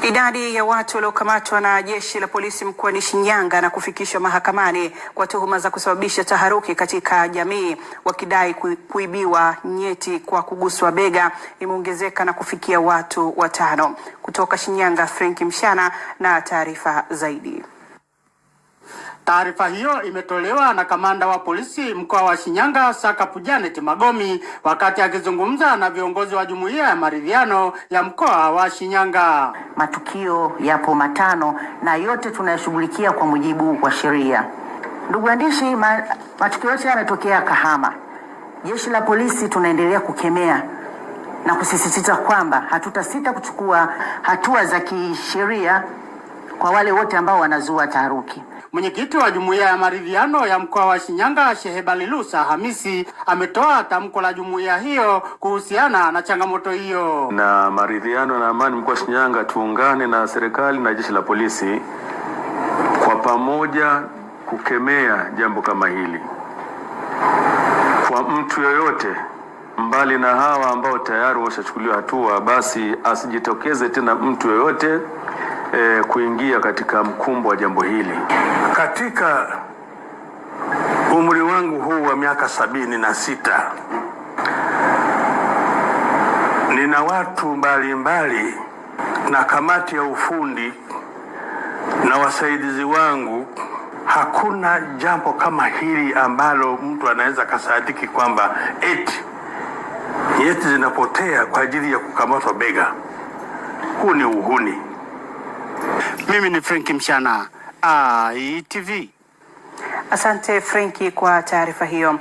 Idadi ya watu waliokamatwa na jeshi la polisi mkoani Shinyanga na kufikishwa mahakamani kwa tuhuma za kusababisha taharuki katika jamii wakidai kuibiwa nyeti kwa kuguswa bega imeongezeka na kufikia watu 5. Kutoka Shinyanga, Frank Mshana na taarifa zaidi. Taarifa hiyo imetolewa na kamanda wa polisi mkoa wa Shinyanga Sakapu Janet Magomi wakati akizungumza na viongozi wa jumuiya ya maridhiano ya mkoa wa Shinyanga. Matukio yapo 5 na yote tunayashughulikia kwa mujibu wa sheria. Ndugu waandishi, matukio yote yametokea Kahama. Jeshi la polisi tunaendelea kukemea na kusisitiza kwamba hatutasita kuchukua hatua za kisheria kwa wale wote ambao wanazua taharuki. Mwenyekiti wa jumuiya ya maridhiano ya mkoa wa Shinyanga Shehe Balilusa Hamisi ametoa tamko la jumuiya hiyo kuhusiana na changamoto hiyo. Na maridhiano na amani mkoa wa Shinyanga, tuungane na serikali na jeshi la polisi kwa pamoja kukemea jambo kama hili. Kwa mtu yoyote mbali na hawa ambao tayari washachukuliwa hatua, basi asijitokeze tena mtu yoyote kuingia katika mkumbo wa jambo hili. Katika umri wangu huu wa miaka 76 nina watu mbalimbali na kamati ya ufundi na wasaidizi wangu. Hakuna jambo kama hili ambalo mtu anaweza kasadiki kwamba nyeti zinapotea kwa ajili ya kukamatwa bega. Huu ni uhuni. Mimi ni Frank Mshana, ITV. Asante Franki kwa taarifa hiyo.